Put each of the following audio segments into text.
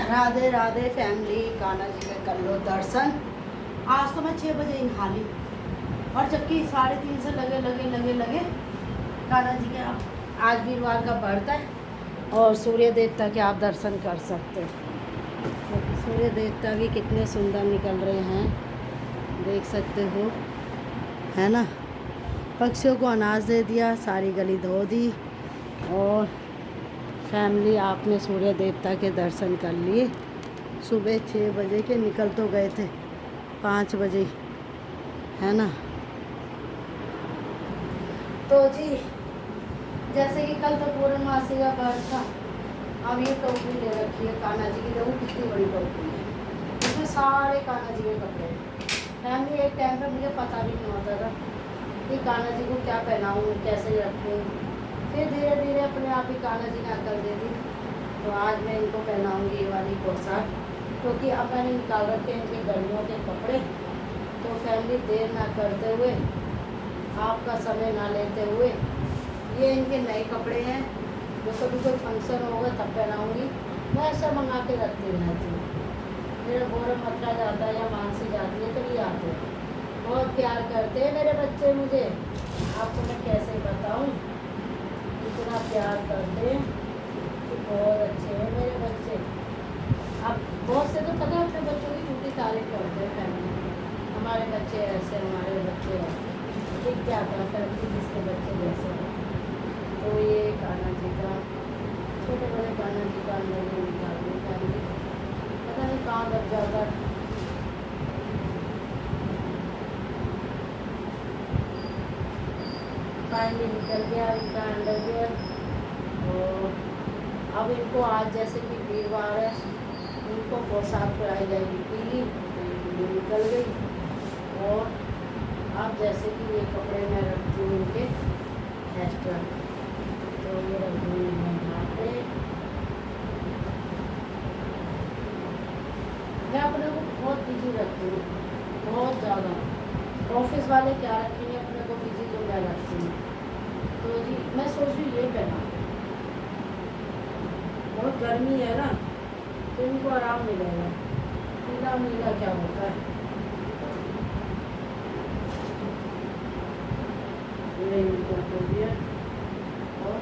Radhe Radhe family, Kanha ji के कर लो दर्शन। आज तो मैं 6 बजे नहा ली और जबकि 3:30 से लगे कान्हा जी के। आज वीरवार का व्रत है और सूर्य देवता के आप दर्शन कर सकते हो। सूर्य देवता भी कितने सुंदर निकल रहे हैं, देख सकते हो, है ना। पक्षियों को अनाज दे दिया, सारी गली धो दी और फैमिली आपने सूर्य देवता के दर्शन कर लिए। सुबह 6 बजे के निकल तो गए थे, 5 बजे, है ना। तो जी जैसे कि कल तो पूर्णमासी का व्रत था। अब ये टोकरी ले रखी है कान्हा जी की, देखो कितनी बड़ी टोकरी है, इसमें सारे कान्हा जी के कपड़े हैं। फैमिली एक टाइम पे मुझे पता भी नहीं होता था कि कान्हा जी को क्या पहनाऊँ, कैसे रखूँ। फिर धीरे धीरे अपने आप ही कान्हा जी ने अकल दे दी। तो आज मैं इनको पहनाऊँगी ये वाली पोशाक, क्योंकि अब मैंने निकाल रखे हैं इनके गर्मियों के कपड़े। तो फैमिली देर ना करते हुए, आपका समय ना लेते हुए, ये इनके नए कपड़े हैं जो कभी कोई फंक्शन होगा तब पहनाऊँगी। मैं ऐसा मंगा के रखती रहती हूँ। मेरा गौरव मथुरा जाता है या मानसी जाती है तो ये आते हैं, बहुत प्यार करते हैं मेरे बच्चे मुझे। आपको मैं कैसे बताऊँ, इतना प्यार करते हैं कि बहुत अच्छे हैं मेरे बच्चे। अब बहुत से तो पता है अपने बच्चों की झूठी तारीफ करते हैं फैमिली, हमारे बच्चे ऐसे, हमारे बच्चे ऐसे। ठीक क्या था फैमिली, जिसके बच्चे जैसे हैं। तो ये कान्हा जी का, छोटे बड़े कान्हा जी का अंदर में निकाल दी फैमिली, पता नहीं कहाँ लग जाता है। फाइनली निकल गया इनका अंडरवियर। और अब इनको आज जैसे कि वीरवार है, इनको पोशाक पहनाई जाएगी पीली, तो ये निकल गई। और अब जैसे कि ये कपड़े मैं रखती हूँ इनके एक्स्ट्रा, तो ये रख दूँगी मैं यहाँ पे। मैं अपने को बहुत बिजी रखती हूँ, बहुत ज़्यादा। ऑफिस वाले क्या रखेंगे अपने को बिजी, तो मैं रखती हूँ। तो जी मैं सोच रही ये पहना, बहुत गर्मी है ना तो इनको आराम मिलेगा। नीला नीला क्या होता है, ये इनको हो गया। और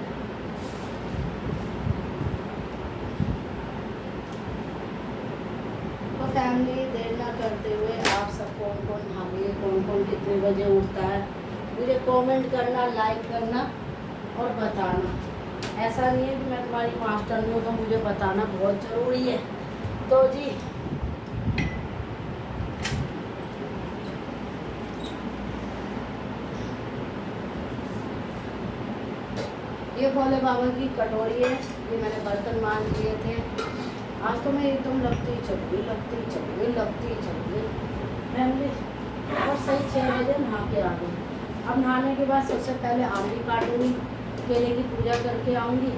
तो फैमिली देर ना करते हुए, आप सब कौन कौन नहाइए, कौन कौन कितने बजे उठता है, मुझे कमेंट करना, लाइक करना और बताना। ऐसा नहीं है कि मैं तुम्हारी मास्टर नहीं हूँ, तो मुझे बताना बहुत ज़रूरी है। तो जी ये भोले बाबा की कटोरी है, ये मैंने बर्तन मान लिए थे। आज तो मैं एकदम लगती चल गई फैमिली। और सही 6 बजे नहा के आ गई। अब नहाने के बाद सबसे पहले आमली काटूंगी, केले की पूजा करके आऊँगी,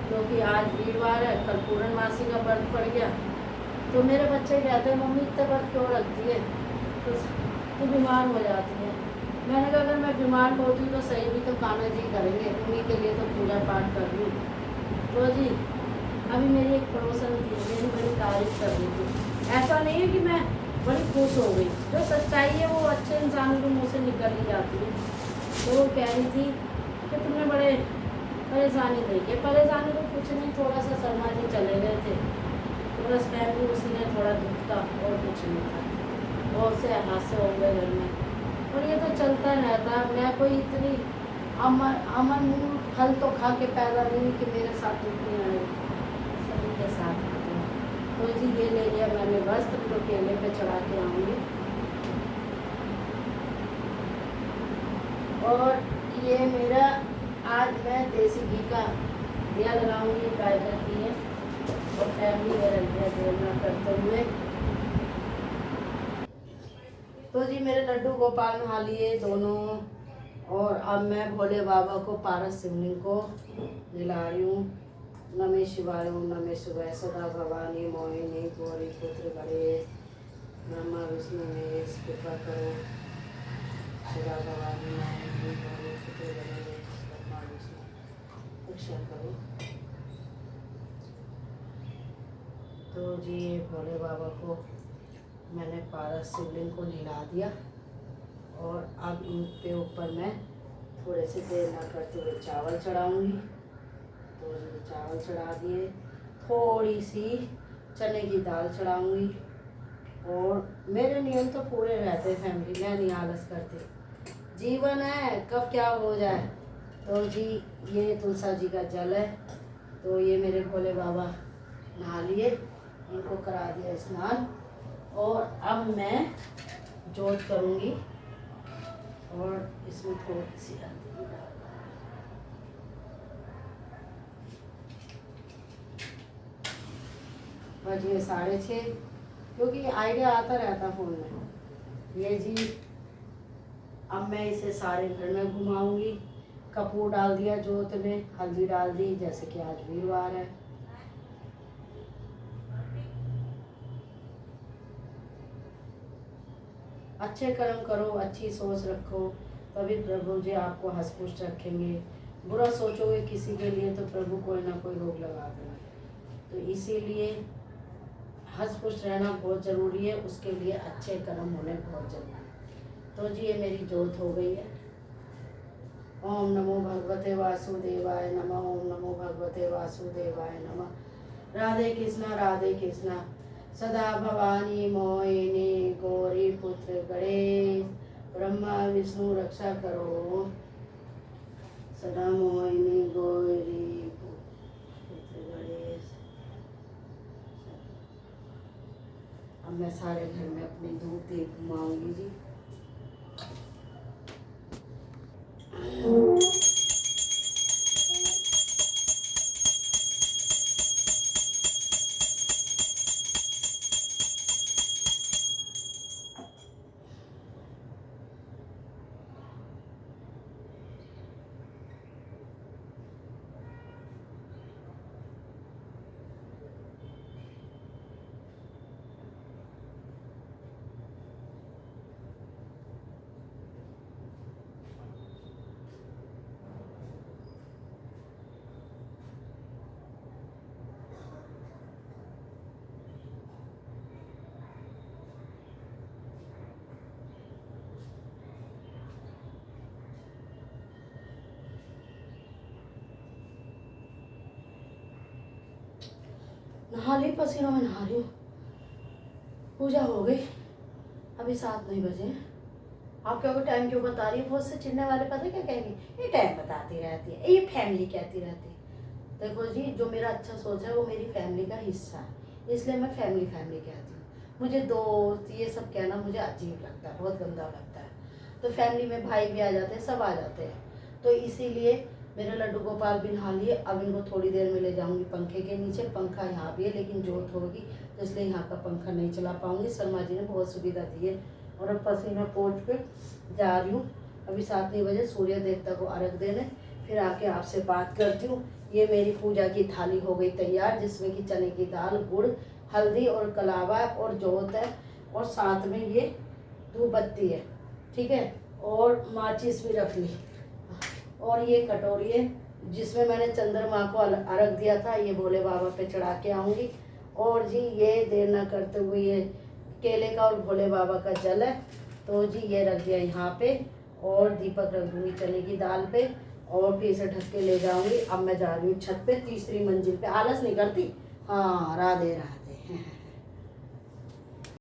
क्योंकि आज वीरवार है, कल पूर्णमासी का व्रत पड़ गया। तो मेरे बच्चे कहते हैं मम्मी इतना व्रत क्यों रखती है, तो बीमार हो जाती है। मैंने कहा अगर मैं बीमार होती तो सही भी तो कान्हा जी करेंगे, उन्हीं के लिए तो पूजा पाठ कर रही हूँ। तो जी अभी मेरी एक पड़ोसन थी, मेरी बड़ी तारीफ कर रही थी। ऐसा नहीं है कि मैं बड़ी खुश हो गई, जो सच्चाई है वो अच्छे इंसानों के मुँह से निकल ही जाती है। तो वो कह रही थी कि तुमने बड़े परेशानी देखी। परेशानी तो कुछ नहीं, थोड़ा सा शर्मा जी चले गए थे, तो बस फैमिली उसी ने थोड़ा दुख था और कुछ नहीं था। बहुत से हादसे हो गए घर में और ये तो चलता रहता। मैं कोई इतनी अमन फल तो खा के पैदा नहीं कि मेरे साथ दुख नहीं आए, सभी के साथ आते हैं। तो जी ये ले लिया मैंने वस्त्र, तो केले पे चढ़ा के आऊँगी। और ये मेरा आज मैं देसी घी का दिया लगाऊंगी, गाय का घी है। और फैमिली में रख दिया देर ना करते हुए। तो जी मेरे लड्डू गोपाल नहा लिए दोनों, और अब मैं भोले बाबा को, पारस शिवलिंग को दिला रही हूँ। नमः शिवाय, ओम नमः शिवाय, सदा भवानी मोहिनी गौरी पुत्र गणेश, ब्रह्मा विष्णु महेश, कृपा करो। सदा भवानी मोहिनी गौरी पुत्र गणेश, ब्रह्मा विष्णु रक्षा करो। तो जी ये भोले बाबा को मैंने पारस शिवलिंग को नहला दिया और अब इन पे ऊपर मैं थोड़े से देर ना करते हुए चावल चढ़ाऊँगी। तो ये चावल चढ़ा दिए, थोड़ी सी चने की दाल चढ़ाऊँगी। और मेरे नियम तो पूरे रहते हैं फैमिली, मैं नहीं आलस करती, जीवन है कब क्या हो जाए। तो जी ये तुलसा जी का जल है, तो ये मेरे भोले बाबा नहा लिए, इनको करा दिया स्नान। और अब मैं जोत करूँगी और इसमें थोड़ी सी हल्दी डाल, बज गए 6:30, क्योंकि आइडिया आता रहता फ़ोन में। ये जी अब मैं इसे सारे घर में घुमाऊंगी। कपूर डाल दिया जोत में, हल्दी डाल दी, जैसे कि आज वीरवार है। अच्छे कर्म करो, अच्छी सोच रखो, तभी प्रभु जी आपको हंस खुश रखेंगे। बुरा सोचोगे किसी के लिए तो प्रभु कोई ना कोई रोक लगा देंगे। तो इसीलिए हंस खुश रहना बहुत ज़रूरी है, उसके लिए अच्छे कर्म होने बहुत ज़रूरी है। तो जी ये मेरी जोत हो गई है। ओम नमो भगवते वासुदेवाय नमः। ओम नमो भगवते वासुदेवाय नमः। राधे कृष्णा सदा भवानी मोहिनी गौरी पुत्र गणेश, ब्रह्मा विष्णु रक्षा करो, सदा मोहिनी गौरी पुत्र गणेश। अब मैं सारे घर में अपनी धूप दीप घुमाऊंगी जी। नहा ली, पसीनों में नहा रही हूँ। पूजा हो गई, अभी 7 नहीं बजे। आप क्या टाइम क्यों बता रही है? बहुत से चिढ़ने वाले पता क्या कहेंगे, ये टाइम बताती रहती है, ये फैमिली कहती रहती है। देखो जी, जो मेरा अच्छा सोच है वो मेरी फैमिली का हिस्सा है, इसलिए मैं फैमिली कहती हूँ। मुझे दोस्त ये सब कहना मुझे अजीब लगता है, बहुत गंदा लगता है। तो फैमिली में भाई भी आ जाते हैं, सब आ जाते हैं। तो इसीलिए मेरे लड्डू गोपाल भी नहा लिए। अब इनको थोड़ी देर में ले जाऊंगी पंखे के नीचे। पंखा यहाँ भी है लेकिन जोत होगी तो इसलिए यहाँ का पंखा नहीं चला पाऊंगी। शर्मा जी ने बहुत सुविधा दी है। और अब पसीना पोंछ के जा रही हूँ। अभी 7 नहीं बजे सूर्य देवता को अर्घ देने, फिर आके आपसे बात करती हूँ। ये मेरी पूजा की थाली हो गई तैयार, जिसमें कि चने की दाल, गुड़, हल्दी और कलावा और जोत है, और साथ में ये धूप बत्ती है, ठीक है, और माचिस भी रख ली। और ये कटोरी है जिसमें मैंने चंद्रमा को अर्घ दिया था, ये भोले बाबा पे चढ़ा के आऊँगी। और जी ये देर ना करते हुए ये केले का और भोले बाबा का जल है, तो जी ये रख दिया यहाँ पे, और दीपक रख दूँगी चने की दाल पे, और फिर इसे ढक के ले जाऊँगी। अब मैं जा रही हूँ छत पे, 3री मंजिल पे। आलस नहीं करती। हाँ, राधे राधे।